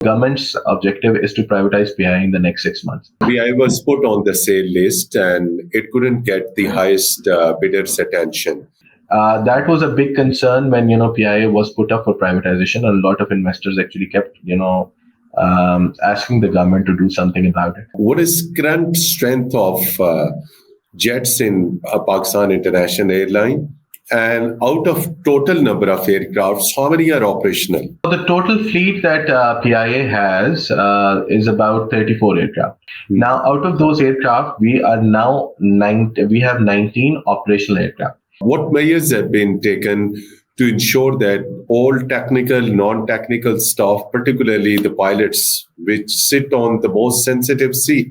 Government's objective is to privatize PIA in the next 6 months. PIA was put on the sale list and it couldn't get the highest bidder's attention. That was a big concern when PIA was put up for privatization. A lot of investors actually kept asking the government to do something about it. What is current strength of jets in Pakistan International Airlines? And out of total number of aircrafts, how many are operational? The total fleet that PIA has is about 34 aircraft. Now, out of those aircraft, we have 19 operational aircraft. What measures have been taken to ensure that all technical, non-technical staff, particularly the pilots, which sit on the most sensitive seat,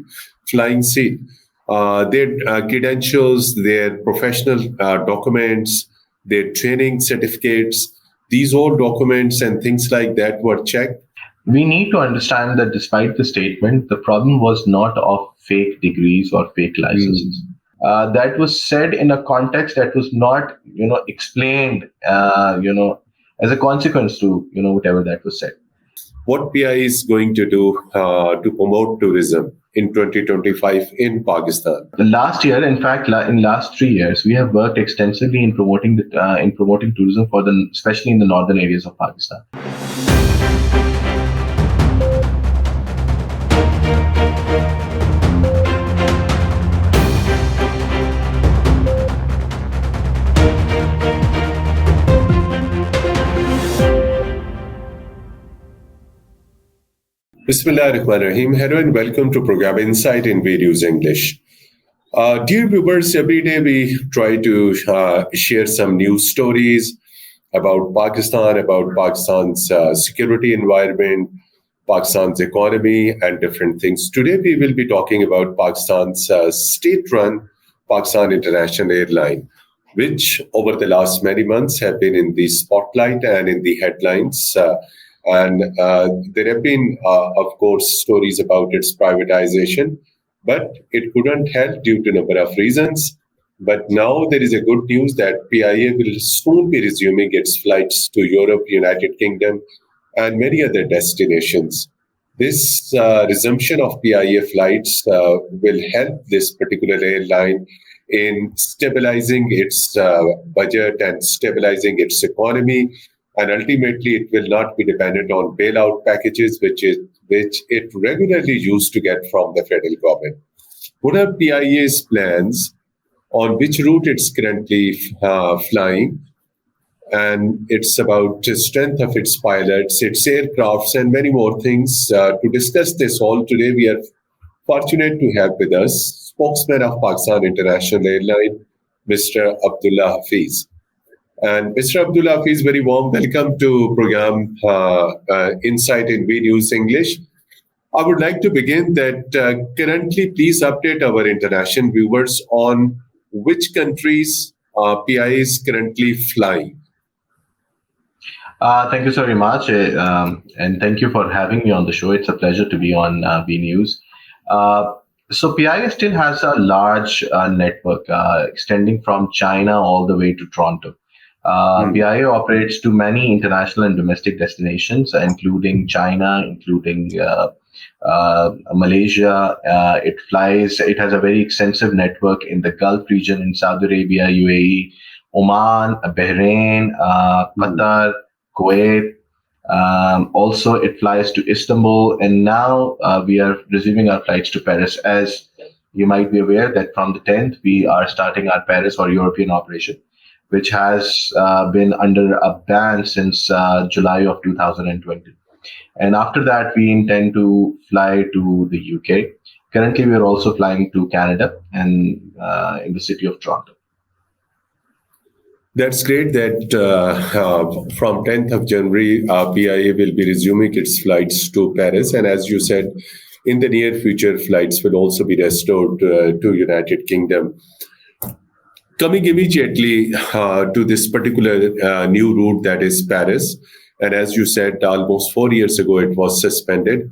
flying seat, their credentials, their professional documents, their training certificates, these all documents and things like that were checked? We need to understand that despite the statement, the problem was not of fake degrees or fake licenses. That was said in a context that was not, explained, as a consequence to, whatever that was said. What PIA is going to do to promote tourism in 2025 in Pakistan? Last year, in fact, in last 3 years, we have worked extensively in promoting tourism especially in the northern areas of Pakistan. Bismillahirrahmanirrahim. Hello and welcome to program Insight in Videos English. Dear viewers, every day we try to share some news stories about Pakistan's security environment, Pakistan's economy, and different things. Today we will be talking about Pakistan's state-run Pakistan International Airlines, which over the last many months have been in the spotlight and in the headlines. And there have been, of course, stories about its privatization, but it couldn't help due to a number of reasons. But now there is a good news that PIA will soon be resuming its flights to Europe, United Kingdom, and many other destinations. This resumption of PIA flights will help this particular airline in stabilizing its budget and stabilizing its economy. And ultimately, it will not be dependent on bailout packages, which it regularly used to get from the federal government. What are PIA's plans on which route it's currently flying? And it's about the strength of its pilots, its aircrafts, and many more things. To discuss this all today, we are fortunate to have with us spokesman of Pakistan International Airlines, Mr. Abdullah Hafeez. And Mr. Abdullah Hafeez, very warm welcome to program Insight in Videos English. I would like to begin that currently, please update our international viewers on which countries PIA is currently flying. Thank you so very much, and thank you for having me on the show. It's a pleasure to be on B News. So PIA still has a large network extending from China all the way to Toronto. PIA operates to many international and domestic destinations, including China, including Malaysia. It has a very extensive network in the Gulf region, in Saudi Arabia, UAE, Oman, Bahrain, Qatar, Kuwait. Also, it flies to Istanbul, and now we are resuming our flights to Paris. As you might be aware that from the 10th, we are starting our Paris or European operation, which has been under a ban since July of 2020. And after that, we intend to fly to the UK. Currently, we are also flying to Canada and in the city of Toronto. That's great that from 10th of January, PIA will be resuming its flights to Paris. And as you said, in the near future, flights will also be restored to United Kingdom. Coming immediately to this particular new route, that is Paris. And as you said, almost 4 years ago, it was suspended.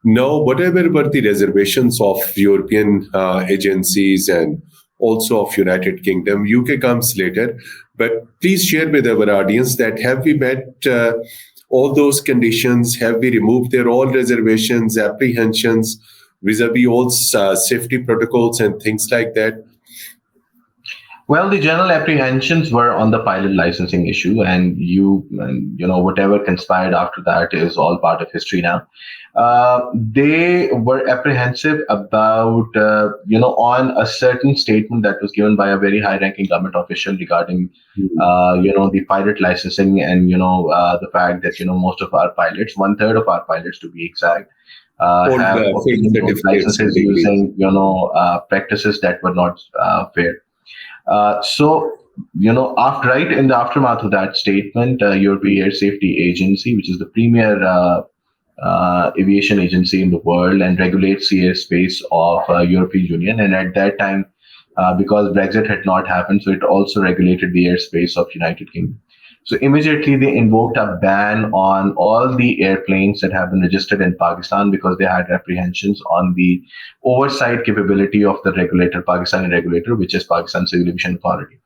Now, whatever were the reservations of European agencies and also of United Kingdom, UK comes later. But please share with our audience that have we met all those conditions? Have we removed their all reservations, apprehensions vis-a-vis all safety protocols and things like that? Well, the general apprehensions were on the pilot licensing issue, and whatever conspired after that is all part of history now. They were apprehensive about, on a certain statement that was given by a very high-ranking government official regarding, the pilot licensing, and the fact that most of our pilots, one third of our pilots to be exact, All have full obtained those certificates and licenses degrees. using practices that were not fair. So, right in the aftermath of that statement, European Air Safety Agency, which is the premier aviation agency in the world and regulates the airspace of European Union, and at that time, because Brexit had not happened, so it also regulated the airspace of United Kingdom. So immediately they invoked a ban on all the airplanes that have been registered in Pakistan because they had apprehensions on the oversight capability of the regulator, Pakistani regulator, which is Pakistan Civil Aviation Authority.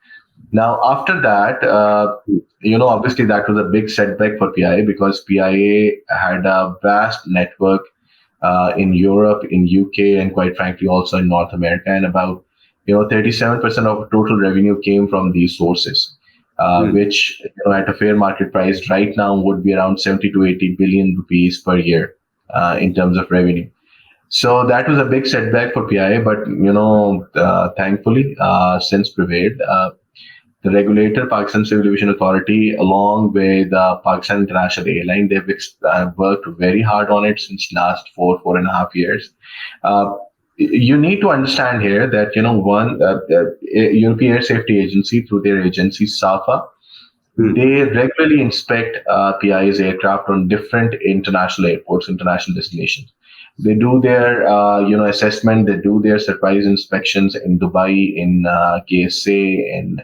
Now, after that, obviously that was a big setback for PIA because PIA had a vast network in Europe, in UK, and quite frankly also in North America, and about 37% of total revenue came from these sources, which at a fair market price right now would be around 70 to 80 billion rupees per year in terms of revenue. So that was a big setback for PIA, but thankfully, since prevailed. The regulator, Pakistan Civil Aviation Authority, along with Pakistan International Airlines, they've worked very hard on it since last 4.5 years. You need to understand here that European Air Safety Agency through their agency SAFA, they regularly inspect PIA's aircraft on different international airports, international destinations. They do their assessment. They do their surprise inspections in Dubai, in KSA, in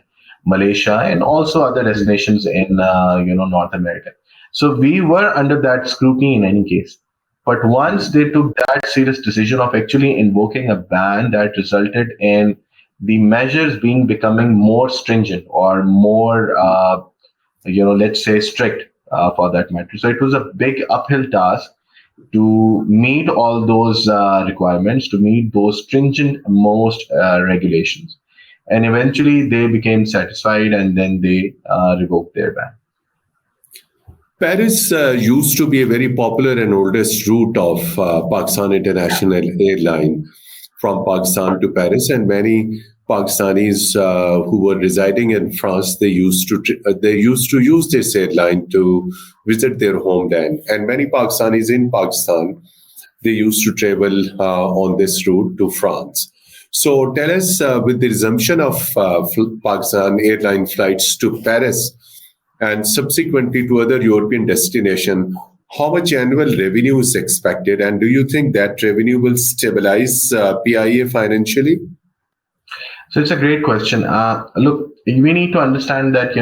Malaysia, and also other destinations in North America. So we were under that scrutiny in any case. But once they took that serious decision of actually invoking a ban that resulted in the measures becoming more stringent or more, let's say strict for that matter. So it was a big uphill task to meet all those requirements, to meet those stringent most regulations. And eventually they became satisfied and then they revoked their ban. Paris used to be a very popular and oldest route of Pakistan International Airline from Pakistan to Paris, and many Pakistanis who were residing in France, they used to use this airline to visit their homeland, and many Pakistanis in Pakistan, they used to travel on this route to France. So tell us, with the resumption of Pakistan airline flights to Paris and subsequently to other European destinations, how much annual revenue is expected, and do you think that revenue will stabilize PIA financially? So it's a great question. Look, we need to understand that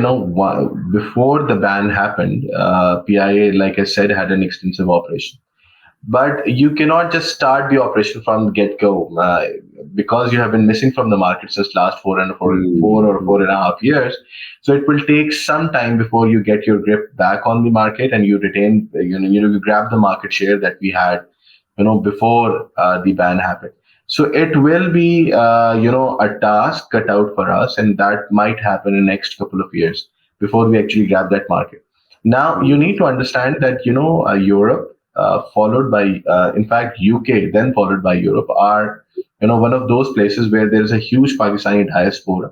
before the ban happened, PIA, like I said, had an extensive operation. But you cannot just start the operation from get-go because you have been missing from the market since last 4.5 years. So it will take some time before you get your grip back on the market and you retain, you grab the market share that we had, before the ban happened. So it will be, a task cut out for us, and that might happen in the next couple of years before we actually grab that market. Now, you need to understand that, Europe, followed by, in fact, UK, then followed by Europe, are, one of those places where there is a huge Pakistani diaspora,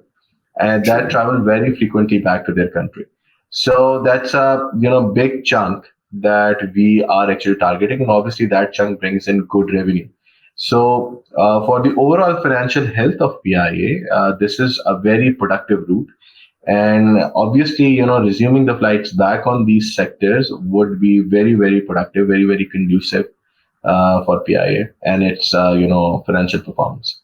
and that travel very frequently back to their country. So that's a, big chunk that we are actually targeting, and obviously that chunk brings in good revenue. So for the overall financial health of PIA, this is a very productive route. And obviously, resuming the flights back on these sectors would be very, very productive, very, very conducive for PIA and its, financial performance.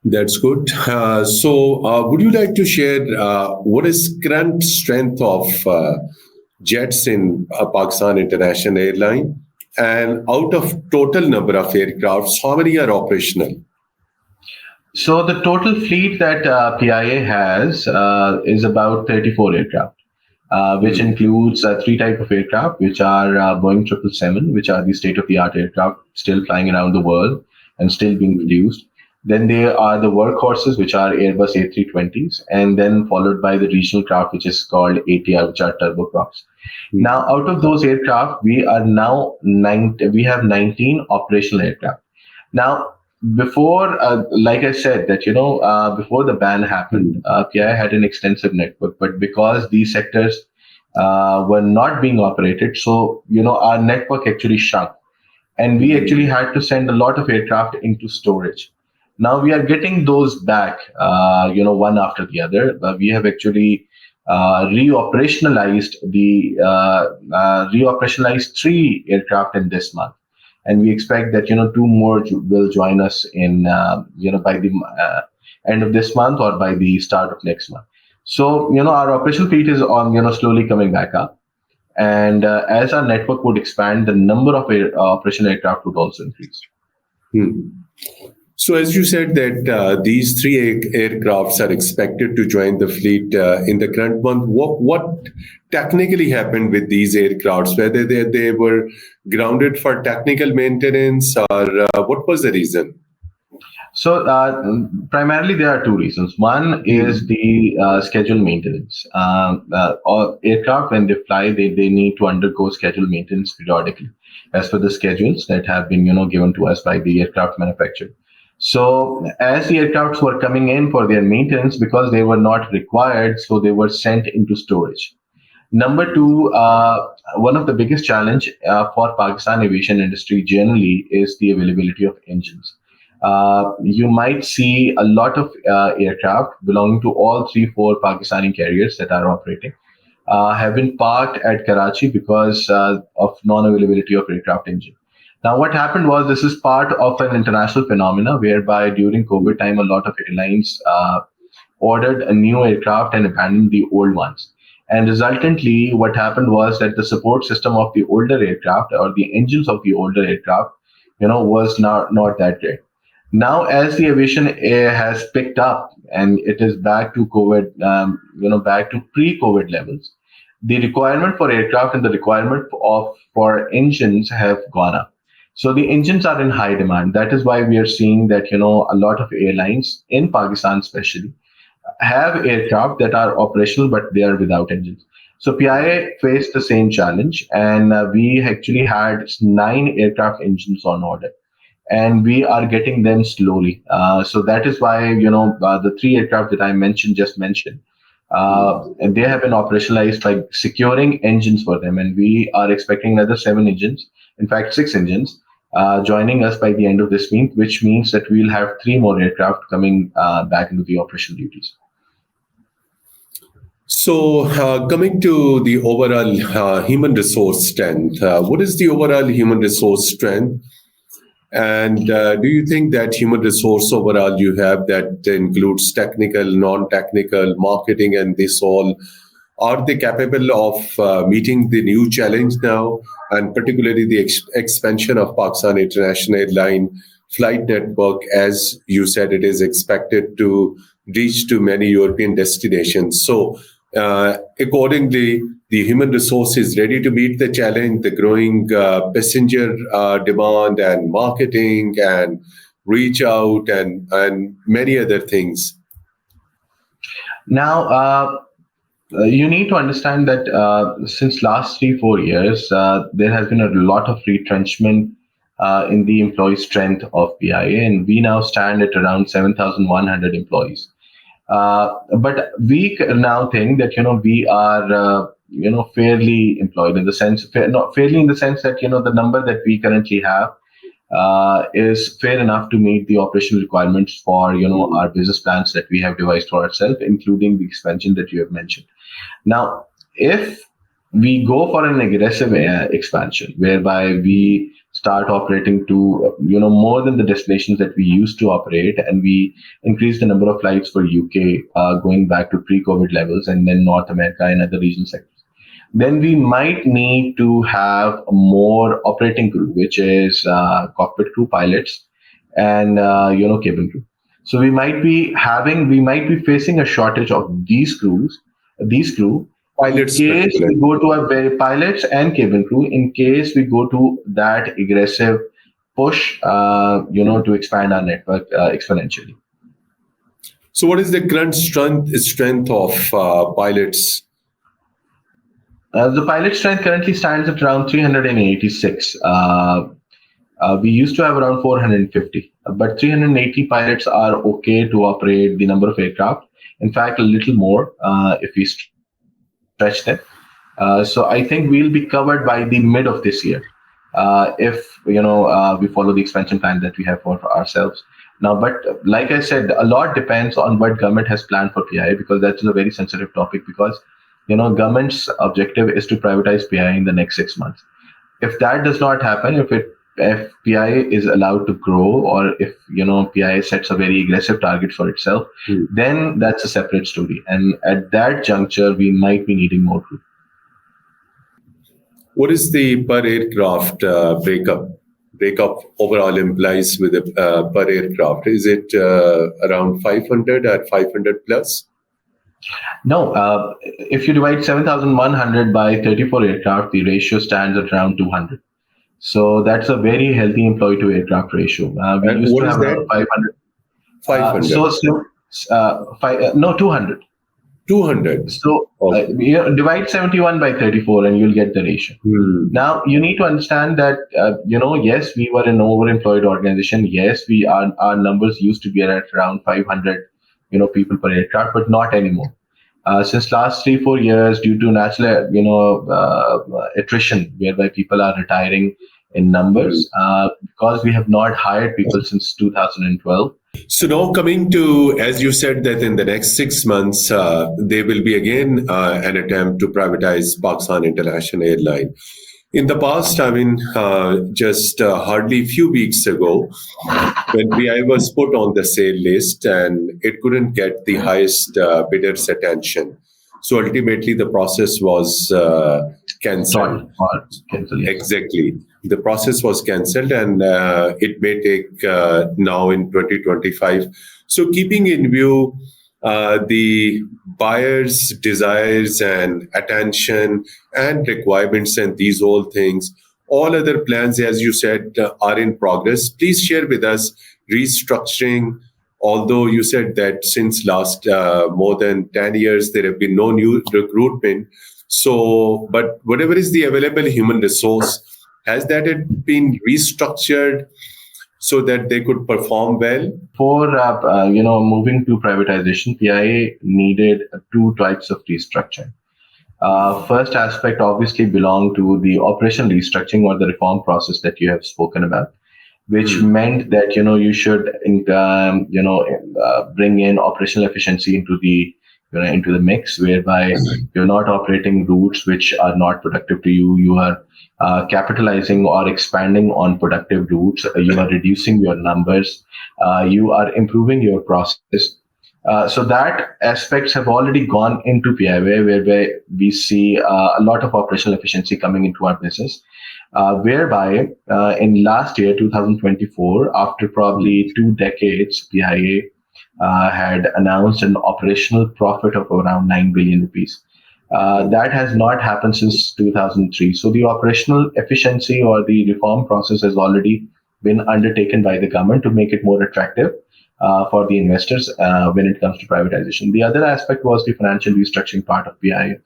That's good. Would you like to share what is current strength of jets in Pakistan International Airlines? And out of total number of aircrafts, how many are operational? So the total fleet that PIA has is about 34 aircraft. which includes three types of aircraft, which are Boeing 777, which are the state-of-the-art aircraft still flying around the world and still being produced. Then there are the workhorses, which are Airbus A320s, and then followed by the regional craft, which is called ATR, which are turboprops. Now, out of those aircraft, we have 19 operational aircraft. Now, before, like I said, that before the ban happened, PIA had an extensive network, but because these sectors were not being operated, so our network actually shrunk, and we actually had to send a lot of aircraft into storage. Now we are getting those back, one after the other. We have actually reoperationalized three aircraft in this month, and we expect that two more will join us in by the end of this month or by the start of next month. So our operational fleet is on slowly coming back up, and as our network would expand, the number of operational aircraft would also increase. Hmm. So, as you said that these three aircrafts are expected to join the fleet in the current month, what technically happened with these aircrafts? Whether they were grounded for technical maintenance, or what was the reason? So primarily there are two reasons. One is the scheduled maintenance. All aircraft, when they fly, they need to undergo scheduled maintenance periodically, as per the schedules that have been given to us by the aircraft manufacturer. So as the aircrafts were coming in for their maintenance, because they were not required, so they were sent into storage. Number two, one of the biggest challenge for Pakistan aviation industry generally is the availability of engines. You might see a lot of aircraft belonging to all three, four Pakistani carriers that are operating have been parked at Karachi because of non-availability of aircraft engine. Now, what happened was this is part of an international phenomena whereby during COVID time, a lot of airlines ordered a new aircraft and abandoned the old ones. And resultantly, what happened was that the support system of the older aircraft or the engines of the older aircraft, was not that great. Now, as the aviation has picked up and it is back to COVID, back to pre-COVID levels, the requirement for aircraft and the requirement for engines have gone up. So the engines are in high demand. That is why we are seeing that a lot of airlines in Pakistan, especially, have aircraft that are operational but they are without engines. So PIA faced the same challenge, and we actually had 9 aircraft engines on order, and we are getting them slowly. So that is why the three aircraft that I just mentioned, and they have been operationalized by securing engines for them, and we are expecting another 7 engines, in fact 6 engines, joining us by the end of this month, which means that we'll have 3 more aircraft coming back into the operational duties. So, coming to the overall human resource strength, what is the overall human resource strength? And do you think that human resource overall you have that includes technical, non-technical, marketing, and this all, are they capable of meeting the new challenge now, and particularly the expansion of Pakistan International Airlines flight network? As you said, it is expected to reach to many European destinations. So, accordingly, the human resource is ready to meet the challenge, the growing passenger demand and marketing and reach out and many other things. Now, you need to understand that since last 3-4 years, there has been a lot of retrenchment in the employee strength of PIA, and we now stand at around 7,100 employees. But we now think that we are fairly employed in the sense, not fairly in the sense that the number that we currently have is fair enough to meet the operational requirements for our business plans that we have devised for ourselves, including the expansion that you have mentioned. Now, if we go for an aggressive expansion, whereby we start operating to more than the destinations that we used to operate, and we increase the number of flights for UK going back to pre-COVID levels, and then North America and other regional sectors, then we might need to have more operating crew, which is cockpit crew, pilots, and cabin crew. So we might be facing a shortage of these crew, In Pilots case we particularly. go to a very pilots and cabin crew, in case we go to that aggressive push, to expand our network exponentially. So, what is the current strength of pilots? The pilot strength currently stands at around 386. We used to have around 450, but 380 pilots are okay to operate the number of aircraft. In fact, a little more if we stretch them. So I think we'll be covered by the mid of this year if we follow the expansion plan that we have for ourselves. Now, but like I said, a lot depends on what government has planned for PIA because that is a very sensitive topic because government's objective is to privatize PIA in the next 6 months. If that does not happen, if PIA is allowed to grow, or if PIA sets a very aggressive target for itself, then that's a separate story. And at that juncture, we might be needing more crew. What is the per aircraft breakup overall implies with a per aircraft? Is it around 500 or 500 plus? No, if you divide 7,100 by 34 aircraft, the ratio stands at around 200. So that's a very healthy employee to aircraft ratio. We And used to what is have that? around 500. 500. No, 200. 200. So Okay. divide 71 by 34 and you'll get the ratio. Now you need to understand that yes, we were an overemployed organization. Yes, our numbers used to be at around 500 people per aircraft, but not anymore. Since last 3-4 years, due to natural attrition, whereby people are retiring in numbers, because we have not hired people since 2012. So now coming to, as you said, that in the next 6 months, there will be again an attempt to privatize Pakistan International Airlines. In the past, I mean, just hardly a few weeks ago, when PI was put on the sale list and it couldn't get the highest bidder's attention. So ultimately, the process was cancelled. Stalled or cancel, yes. Exactly. The process was cancelled and it may take now in 2025. So keeping in view the buyer's desires and attention and requirements and these all things, all other plans, as you said, are in progress. Please share with us restructuring. Although you said that since last more than 10 years, there have been no new recruitment. So, but whatever is the available human resource, has that been restructured so that they could perform well? For moving to privatization, PIA needed two types of restructuring. First aspect obviously belonged to the operational restructuring or the reform process that you have spoken about, which meant that you should bring in operational efficiency into the mix, whereby you're not operating routes which are not productive to you. You are capitalizing or expanding on productive routes. You are reducing your numbers. You are improving your process. So that aspects have already gone into PIA, whereby we see a lot of operational efficiency coming into our business. Whereby in last year, 2024, after probably 2 decades, PIA had announced an operational profit of around 9 billion rupees. That has not happened since 2003. So the operational efficiency or the reform process has already been undertaken by the government to make it more attractive for the investors when it comes to privatization. The other aspect was the financial restructuring part of PIA.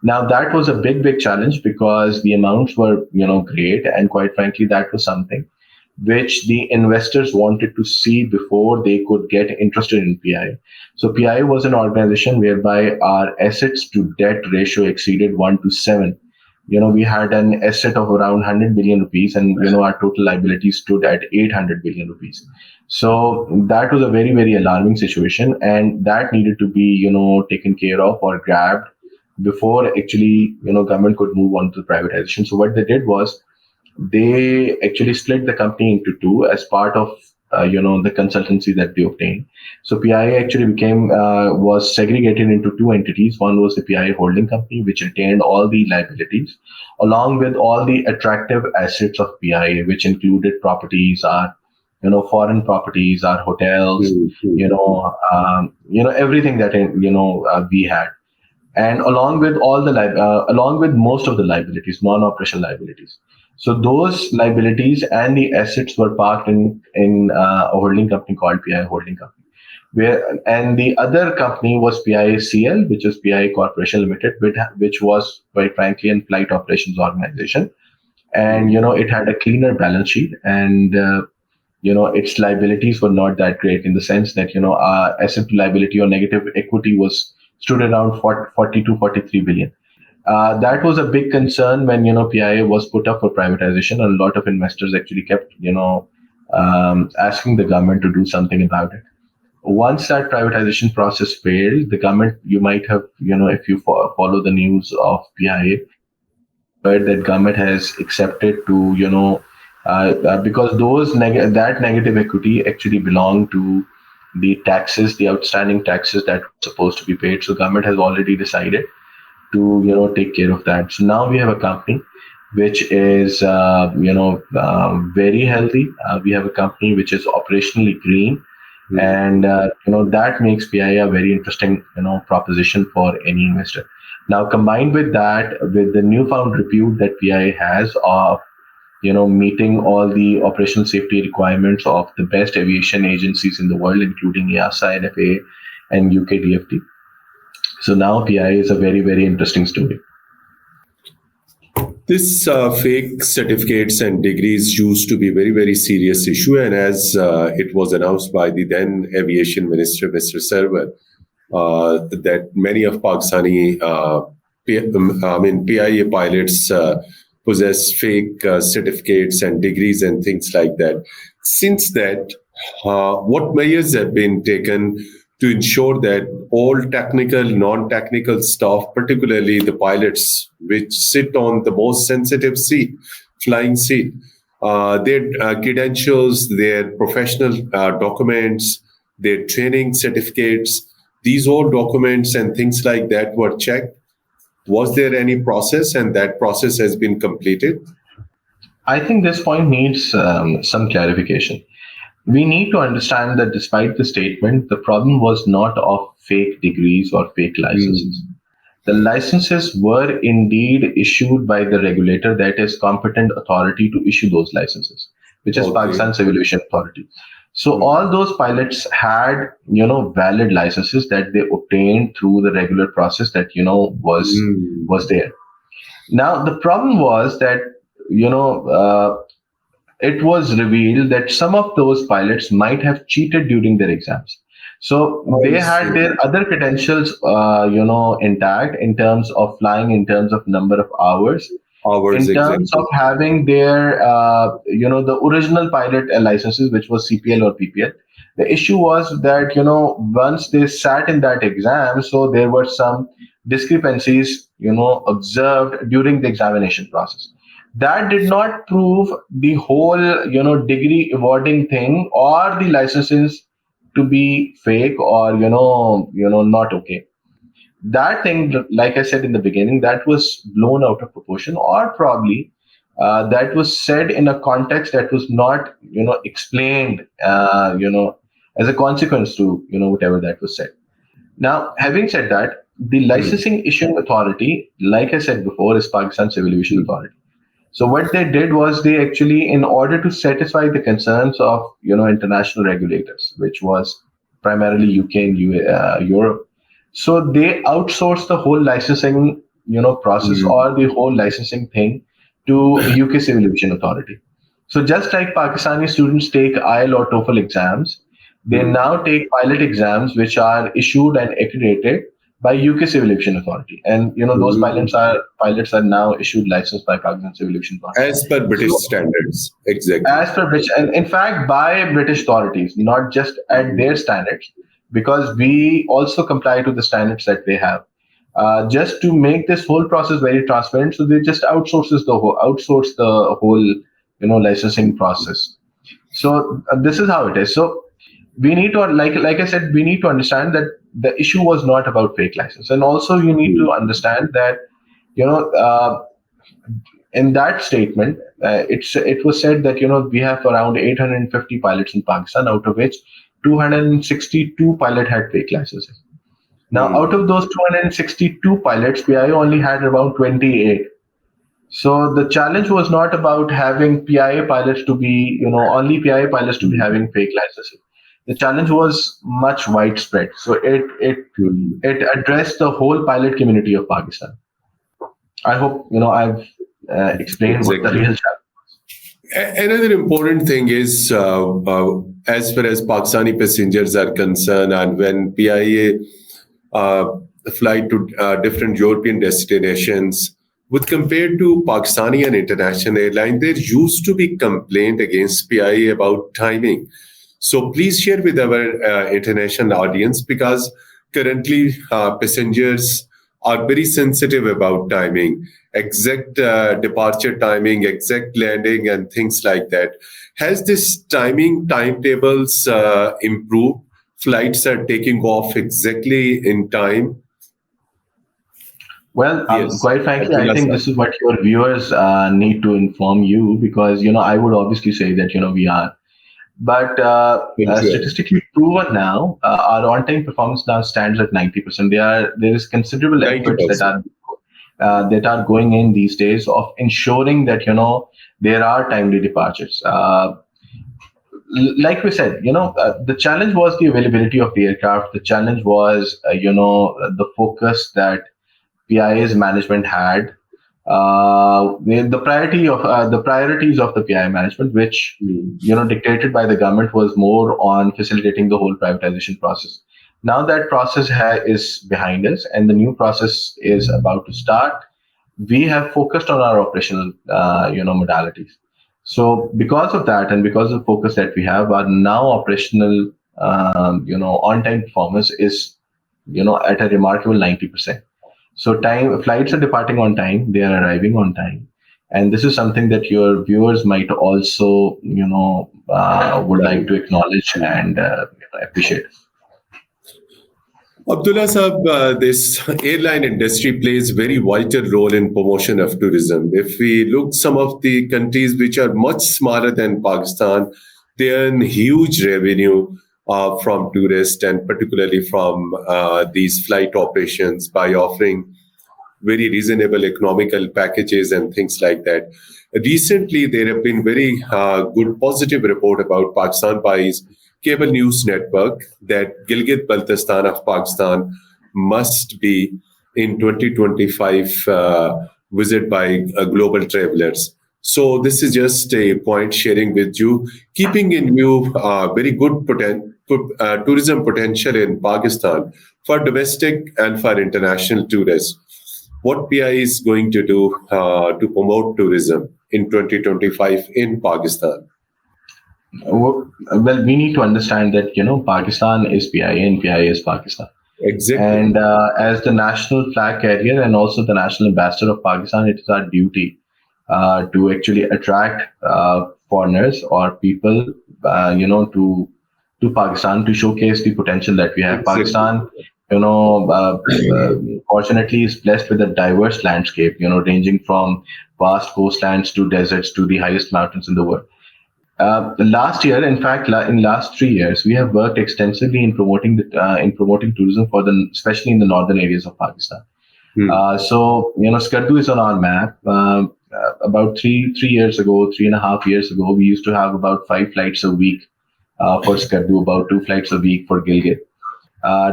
Now that was a big challenge because the amounts were great, and quite frankly that was something which the investors wanted to see before they could get interested in PIA. So PIA was an organization whereby our assets to debt ratio exceeded 1 to 7. We had an asset of around 100 billion rupees, and our total liabilities stood at 800 billion rupees. So that was a very alarming situation, and that needed to be taken care of or grabbed before actually government could move on to privatization. So what they did was they actually split the company into two as part of the consultancy that they obtained. So PIA actually was segregated into two entities. One was the PIA holding company, which retained all the liabilities, along with all the attractive assets of PIA, which included properties, our foreign properties, our hotels, everything that we had. and along with along with most of the liabilities, non-operational liabilities. So those liabilities and the assets were parked in a holding company called PIA Holding Company. And the other company was PIACL, which is PIA Corporation Limited, which was quite frankly a flight operations organization, and it had a cleaner balance sheet, and its liabilities were not that great, in the sense that asset to liability or negative equity was stood around 40 to 43 billion. That was a big concern when PIA was put up for privatization, and a lot of investors actually kept asking the government to do something about it. Once that privatization process failed, the government, you might have, if you follow the news of PIA, heard that government has accepted to, because that negative equity actually belonged to the taxes, the outstanding taxes that were supposed to be paid. So government has already decided to, take care of that. So now we have a company which is, very healthy. We have a company which is operationally green, and that makes PIA a very interesting proposition for any investor. Now, combined with that, with the newfound repute that PIA has of meeting all the operational safety requirements of the best aviation agencies in the world, including EASA, NFA, and UK DFT. So now PIA is a very, very interesting story. This fake certificates and degrees used to be very, very serious issue. And as it was announced by the then aviation minister, Mr. Sarwar, that many of Pakistani, PIA pilots possess fake certificates and degrees and things like that. Since that, what measures have been taken to ensure that all technical, non-technical staff, particularly the pilots, which sit on the most sensitive seat, flying seat, their credentials, their professional documents, their training certificates, these all documents and things like that were checked? Was there any process, and that process has been completed? I think this point needs some clarification. We need to understand that despite the statement, the problem was not of fake degrees or fake licenses. The licenses were indeed issued by the regulator, that is competent authority to issue those licenses, which is Pakistan Civil Aviation Authority. So all those pilots had, valid licenses that they obtained through the regular process that, was there. Now, the problem was that, it was revealed that some of those pilots might have cheated during their exams. So they had their other credentials, intact in terms of flying, in terms of number of hours, in terms of having their, the original pilot licenses, which was CPL or PPL. The issue was that, once they sat in that exam, so there were some discrepancies, observed during the examination process. That did not prove the whole, degree awarding thing or the licenses to be fake or, not okay. That thing, like I said in the beginning, that was blown out of proportion, or probably that was said in a context that was not, explained, as a consequence to, whatever that was said. Now, having said that, the licensing issuing authority, like I said before, is Pakistan Civil Aviation Authority. So what they did was they actually, in order to satisfy the concerns of international regulators, which was primarily UK and Europe, so they outsourced the whole licensing process or the whole licensing thing to UK Civil Aviation Authority. So just like Pakistani students take IELTS or TOEFL exams, they now take pilot exams which are issued and accredited by UK Civil Aviation Authority, and those pilots are now issued license by Pakistan Civil Aviation Authority as per British standards, exactly. As per British, and in fact by British authorities, not just at their standards, because we also comply to the standards that they have. Just to make this whole process very transparent, so they just outsource the whole licensing process. So this is how it is. So we need to, like I said, we need to understand that the issue was not about fake license, and also you need to understand that in that statement it was said that we have around 850 pilots in Pakistan, out of which 262 pilot had fake licenses. Now, out of those 262 pilots, PIA only had around 28. So the challenge was not about having PIA pilots to be, only PIA pilots to be having fake licenses. The challenge was much widespread. So it addressed the whole pilot community of Pakistan. I hope I've explained what the Exactly. real challenge. Another important thing is, as far as Pakistani passengers are concerned, and when PIA fly to different European destinations, with compared to Pakistani and International Airlines, there used to be complaint against PIA about timing. So please share with our international audience, because currently passengers are very sensitive about timing, exact departure timing, exact landing, and things like that. Has this timing timetables improved? Flights are taking off exactly in time. Well, Yes, quite frankly, I Abdullah think sir. this is what your viewers need to inform you, because I would obviously say that we are. But Punctual. statistically proven now, our on-time performance now stands at 90%. There is considerable efforts 90%. that are going in these days of ensuring that there are timely departures. Like we said, the challenge was the availability of the aircraft. The challenge was the focus that PIA's management had. The priorities of the PI management, which dictated by the government, was more on facilitating the whole privatization process. Now that process is behind us, and the new process is about to start. We have focused on our operational, modalities. So because of that, and because of the focus that we have, our now operational, on-time performance is, at a remarkable 90%. So time flights are departing on time, they are arriving on time, and this is something that your viewers might also, would like Right. to acknowledge and appreciate. Abdullah Sahab, this airline industry plays very vital role in promotion of tourism. If we look some of the countries which are much smaller than Pakistan, they earn huge revenue from tourists, and particularly from these flight operations, by offering very reasonable economical packages and things like that. Recently, there have been very good positive report about Pakistan Pi's cable news network that Gilgit-Baltistan of Pakistan must be in 2025 visit by global travelers. So this is just a point sharing with you, keeping in view very good tourism potential in Pakistan for domestic and for international tourists. What PI is going to do to promote tourism in 2025 in Pakistan? Well, we need to understand that Pakistan is PIA and PIA is Pakistan. Exactly. And as the national flag carrier and also the national ambassador of Pakistan, it is our duty to actually attract foreigners or people, to Pakistan, to showcase the potential that we have. Exactly. Pakistan, fortunately, is blessed with a diverse landscape. Ranging from vast coastlands to deserts to the highest mountains in the world. Last year, in fact, in last 3 years, we have worked extensively in promoting tourism especially in the northern areas of Pakistan. Hmm. So Skardu is on our map. About 3 years ago, 3.5 years ago, we used to have about 5 flights a week for Skardu, about 2 flights a week for Gilgit.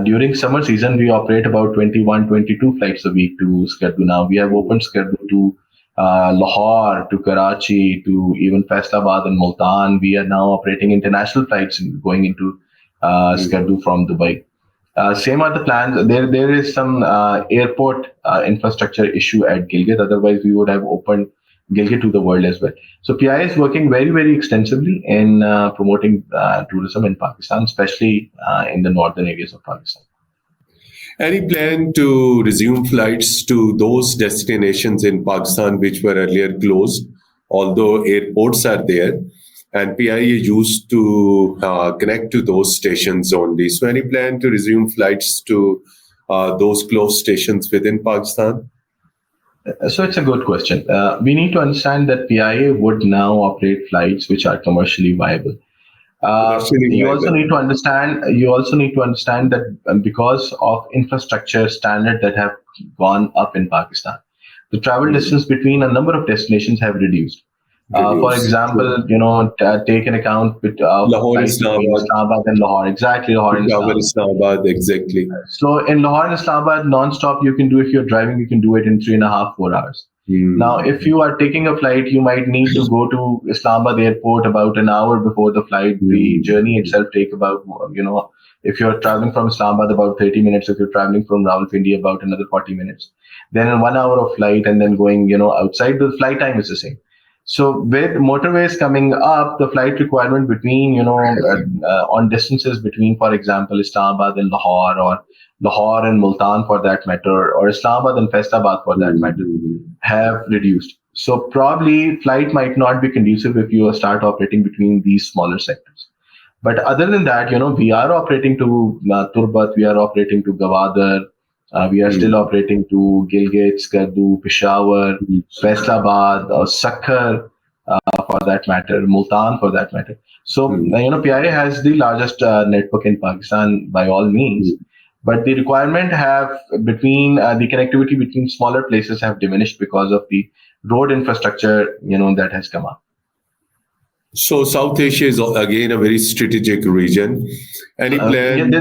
During summer season, we operate about 21, 22 flights a week to Skardu. Now we have opened Skardu to Lahore, to Karachi, to even Faisalabad and Multan. We are now operating international flights going into Skardu from Dubai. Same are the plans. There is some airport infrastructure issue at Gilgit. Otherwise, we would have opened Gilgit to the world as well. So PI is working very, very extensively in promoting tourism in Pakistan, especially in the northern areas of Pakistan. Any plan to resume flights to those destinations in Pakistan which were earlier closed, although airports are there, and PIA used to connect to those stations only? So, any plan to resume flights to those closed stations within Pakistan? So it's a good question. We need to understand that PIA would now operate flights which are commercially viable. Commercially You also viable. need to understand. You also need to understand that because of infrastructure standard that have gone up in Pakistan, the travel Mm. distance between a number of destinations have reduced. For Reduce. True. example, take an account of a Lahore, flight between Islamabad, Islamabad and Lahore. Exactly, Lahore and Peshawar, Islamabad. Islamabad, exactly. So in Lahore and Islamabad, non-stop, you can do if you're driving, you can do it in 3.5, 4 hours. Now, if Mm. you are taking a flight, you might need to go to Islamabad airport about an hour before the flight. The journey Mm. itself take about, if you're traveling from Islamabad about 30 minutes, if you're traveling from Rawalpindi about another 40 minutes, then in 1 hour of flight and then going, outside, the flight time is the same. So with motorways coming up, the flight requirement between, on distances between, for example, Islamabad and Lahore, or Lahore and Multan for that matter, or Islamabad and Faisabad for that matter, Mm. have reduced. So probably flight might not be conducive if you start operating between these smaller sectors. But other than that, we are operating to Turbat, we are operating to Gawadar, we are still Mm. operating to Gilgit, Skardu, Peshawar, Faisalabad, Sakhar, for that matter, Multan for that matter. So, Mm. PIA has the largest network in Pakistan by all means, Mm. but the requirement have between the connectivity between smaller places have diminished because of the road infrastructure, that has come up. So South Asia is again a very strategic region. Any Yeah, plan,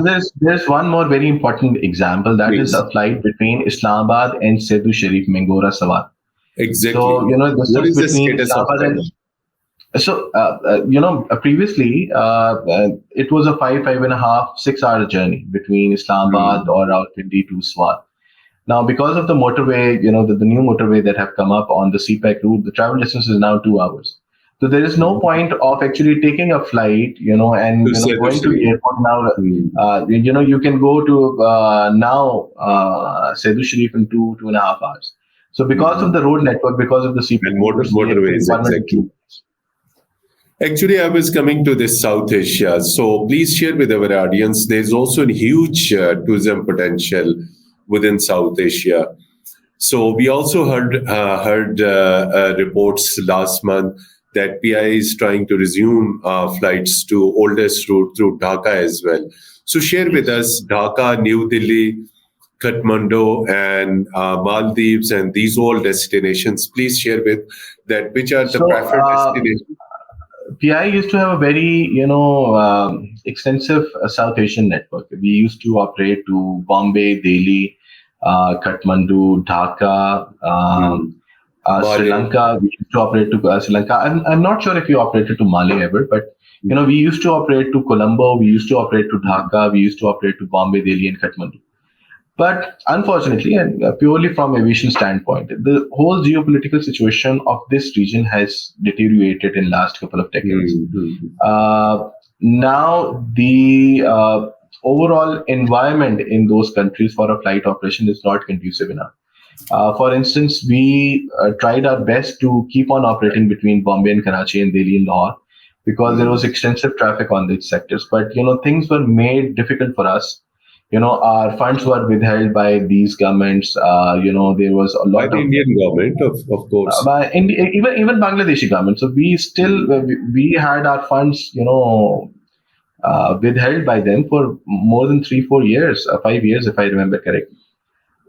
there's one more very important example, that is please? a flight between Islamabad and Sedu Sharif Mengora Sawar. So, Exactly. What distance is the between status of Islamabad that? and previously, it was a 5.5, 6 hour journey between Islamabad Mm. or Rawalpindi to Swat. Now, because of the motorway, the new motorway that have come up on the CPEC route, the travel distance is now 2 hours. So there is no point of actually taking a flight, and To Sedu going to the Sharif. airport now. Mm. You can go to now Sedu Sharif in 2.5 hours. So because of Mhm. the road network, because of the And CPEC routes, the motorways, requirement is exactly. 2 hours. Actually, I was coming to this South Asia. So please share with our audience. There's also a huge tourism potential within South Asia. So we also heard reports last month that PIA is trying to resume flights to oldest route through Dhaka as well. So share with Yes. us Dhaka, New Delhi, Kathmandu, and Maldives, and these all destinations. Please share with that which are the So preferred destinations. PI used to have a very, extensive South Asian network. We used to operate to Bombay, Delhi, Kathmandu, Dhaka, Hmm. Sri Male. Lanka. We used to operate to Sri Lanka. I'm not sure if we operated to Mali ever, but we used to operate to Colombo. We used to operate to Dhaka. We used to operate to Bombay, Delhi, and Kathmandu. But unfortunately, and purely from aviation standpoint, the whole geopolitical situation of this region has deteriorated in last couple of decades. Hmm. Hmm. Now the overall environment in those countries for a flight operation is not conducive enough. For instance, we tried our best to keep on operating between Bombay and Karachi and Delhi and Lahore because there Hmm. was extensive traffic on these sectors. But things were made difficult for us. Our funds were withheld by these governments. There was a By lot the of Indian government, of course. even Bangladeshi government. So we still Hmm. we had our funds, withheld by them for more than 3, 4 years, 5 years, if I remember correctly.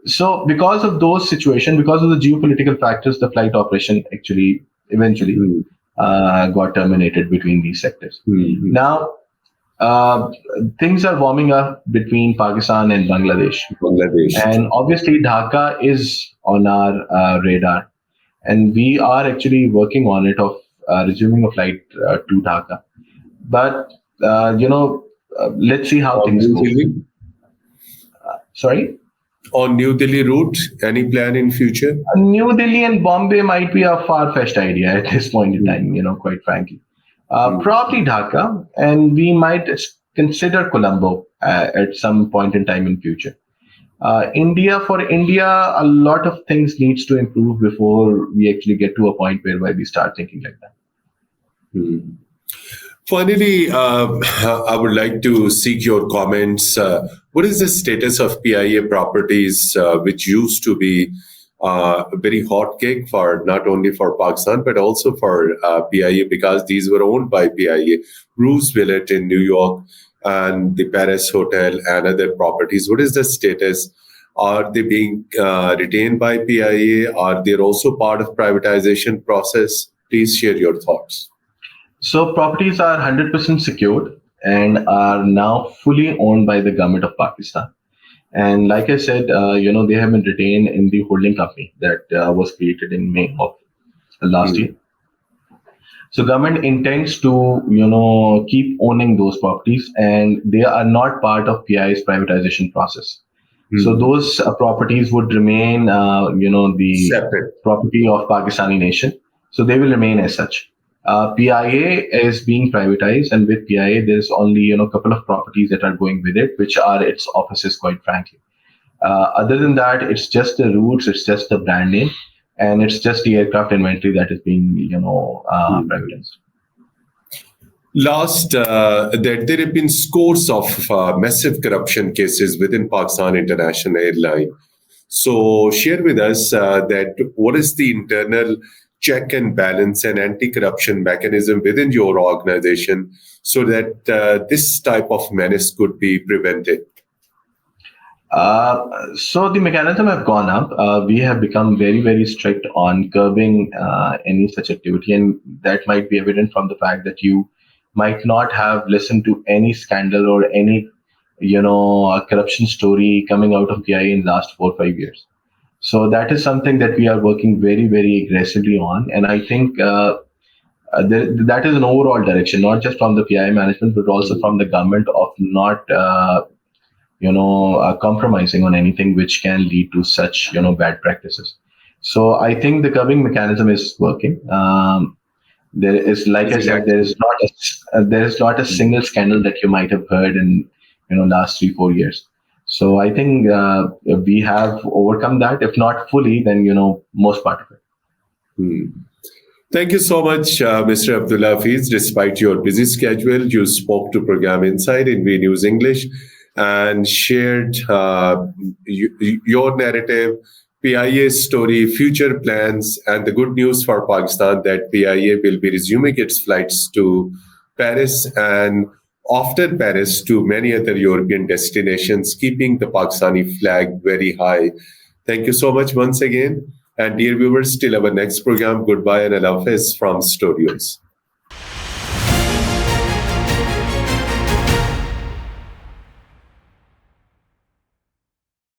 So because of those situations, because of the geopolitical factors, the flight operation actually eventually Hmm. got terminated between these sectors. Hmm. Now uh, things are warming up between Pakistan and Bangladesh, Bangladesh. and obviously Dhaka is on our radar, and we are actually working on it of resuming a flight to Dhaka. But let's see how On things New go. Delhi? Sorry. On New Delhi route, any plan in future? New Delhi and Bombay might be a far-fetched idea at this point in time, quite frankly. Hmm. Probably Dhaka, and we might consider Colombo at some point in time in future. For India, a lot of things needs to improve before we actually get to a point whereby we start thinking like that. Hmm. Finally, I would like to seek your comments. What is the status of PIA properties, which used to be a very hot cake for not only for Pakistan but also for PIA, because these were owned by PIA. Roosevelt in New York and the Paris Hotel and other properties. What is the status? Are they being retained by PIA? Are they also part of privatization process? Please share your thoughts. So properties are 100% secured and are now fully owned by the government of Pakistan. And like I said, they have been retained in the holding company that was created in May of last year. So government intends to, keep owning those properties, and they are not part of PI's privatization process. So those properties would remain, the Separate. property of Pakistani nation. So they will remain as such. PIA is being privatized, and with PIA, there's only a couple of properties that are going with it, which are its offices, quite frankly. Other than that, it's just the roots, it's just the brand name, and it's just the aircraft inventory that is being, privatized. Last, that there have been scores of massive corruption cases within Pakistan International Airlines. So share with us that what is the internal check and balance and anti-corruption mechanism within your organization so that this type of menace could be prevented? So the mechanism have gone up. We have become very, very strict on curbing any such activity, and that might be evident from the fact that you might not have listened to any scandal or any, corruption story coming out of PIA in the last 4 or 5 years. So that is something that we are working very, very aggressively on, and I think that is an overall direction, not just from the PIA management, but also from the government of not. Compromising on anything which can lead to such bad practices. So I think the curbing mechanism is working. There is, like I said, there is not a single scandal that you might have heard in last 3 4 years. So I think we have overcome that. If not fully, then most part of it. Thank you so much, Mr. Abdullah Hafeez. Despite your busy schedule, you spoke to Program Insight in V News English and shared your narrative, PIA's story, future plans, and the good news for Pakistan that PIA will be resuming its flights to Paris and after Paris to many other European destinations, keeping the Pakistani flag very high. Thank you so much once again. And dear viewers, till our next program, goodbye and Allah Hafiz from Studios.